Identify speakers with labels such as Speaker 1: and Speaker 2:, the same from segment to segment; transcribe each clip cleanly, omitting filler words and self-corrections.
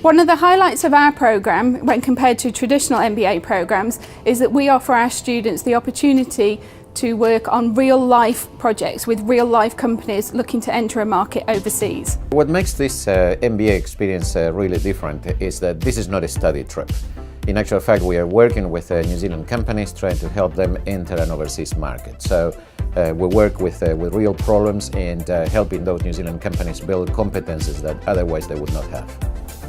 Speaker 1: One of the highlights of our programme, when compared to traditional MBA programmes, is that we offer our students the opportunity to work on real-life projects with real-life companies looking to enter a market overseas.
Speaker 2: What makes this MBA experience really different is that this is not a study trip. In actual fact, we are working with New Zealand companies trying to help them enter an overseas market. So we work with real problems and helping those New Zealand companies build competences that otherwise they would not have.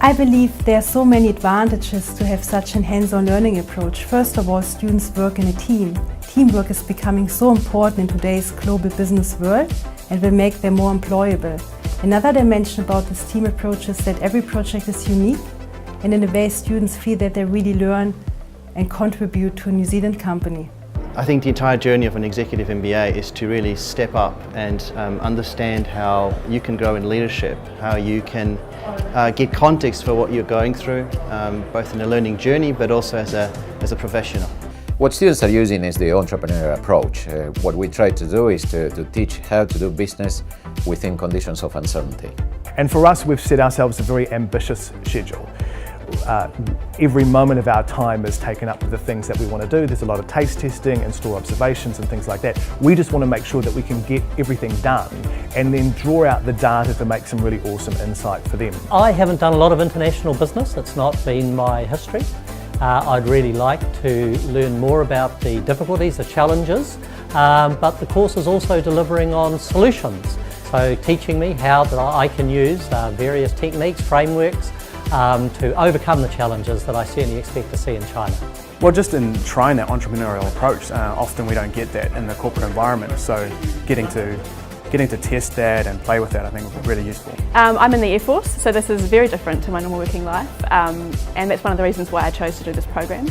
Speaker 3: I believe there are so many advantages to have such a hands-on learning approach. First of all, students work in a team. Teamwork is becoming so important in today's global business world and will make them more employable. Another dimension about this team approach is that every project is unique, and in a way students feel that they really learn and contribute to a New Zealand company.
Speaker 4: I think the entire journey of an executive MBA is to really step up and understand how you can grow in leadership, how you can get context for what you're going through, both in a learning journey but also as a professional.
Speaker 2: What students are using is the entrepreneurial approach. What we try to do is to teach how to do business within conditions of uncertainty.
Speaker 5: And for us, we've set ourselves a very ambitious schedule. Every moment of our time is taken up with the things that we want to do. There's a lot of taste testing and store observations and things like that. We just want to make sure that we can get everything done and then draw out the data to make some really awesome insight for them.
Speaker 6: I haven't done a lot of international business. It's not been my history. I'd really like to learn more about the difficulties, the challenges, but the course is also delivering on solutions. So teaching me how that I can use various techniques, frameworks, to overcome the challenges that I certainly expect to see in China.
Speaker 5: Well, just in trying that entrepreneurial approach, often we don't get that in the corporate environment, so getting to test that and play with that I think will be really useful.
Speaker 7: I'm in the Air Force, so this is very different to my normal working life, and that's one of the reasons why I chose to do this program,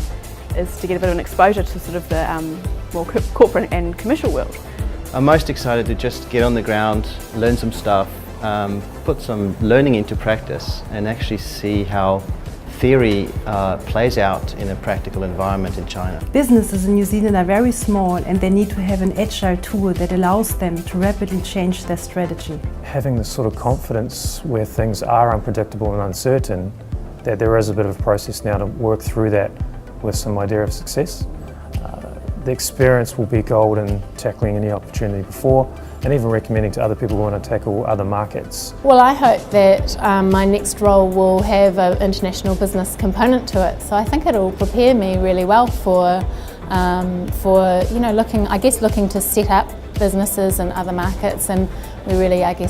Speaker 7: is to get a bit of an exposure to sort of the more corporate and commercial world.
Speaker 4: I'm most excited to just get on the ground, learn some stuff, put some learning into practice and actually see how theory plays out in a practical environment in China.
Speaker 3: Businesses in New Zealand are very small and they need to have an agile tool that allows them to rapidly change their strategy.
Speaker 8: Having this sort of confidence where things are unpredictable and uncertain, that there is a bit of a process now to work through that with some idea of success. The experience will be gold in tackling any opportunity before and even recommending to other people who want to tackle other markets.
Speaker 9: Well, I hope that my next role will have an international business component to it. So I think it'll prepare me really well for looking to set up businesses in other markets, and we really will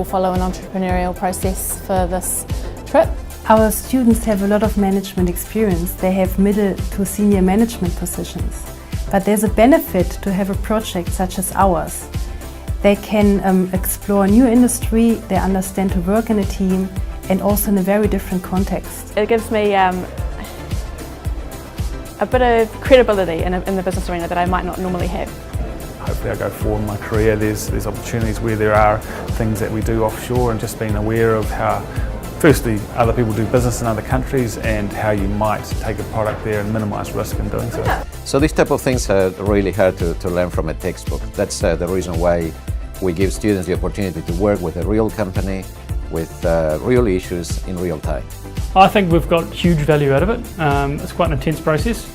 Speaker 9: follow an entrepreneurial process for this trip.
Speaker 3: Our students have a lot of management experience. They have middle to senior management positions. But there's a benefit to have a project such as ours. They can explore a new industry, they understand to work in a team and also in a very different context.
Speaker 7: It gives me a bit of credibility in the business arena that I might not normally have.
Speaker 5: Hopefully I go forward in my career, there's opportunities where there are things that we do offshore, and just being aware of how firstly other people do business in other countries and how you might take a product there and minimise risk in doing so.
Speaker 2: So these type of things are really hard to learn from a textbook. That's the reason why we give students the opportunity to work with a real company, with real issues in real time.
Speaker 10: I think we've got huge value out of it. It's quite an intense process.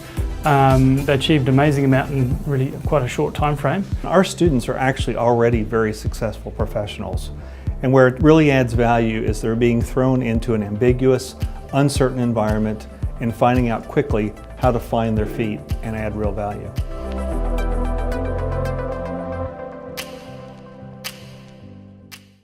Speaker 10: They achieved an amazing amount in really quite a short time frame.
Speaker 11: Our students are actually already very successful professionals, and where it really adds value is they're being thrown into an ambiguous, uncertain environment and finding out quickly how to find their feet and add real value.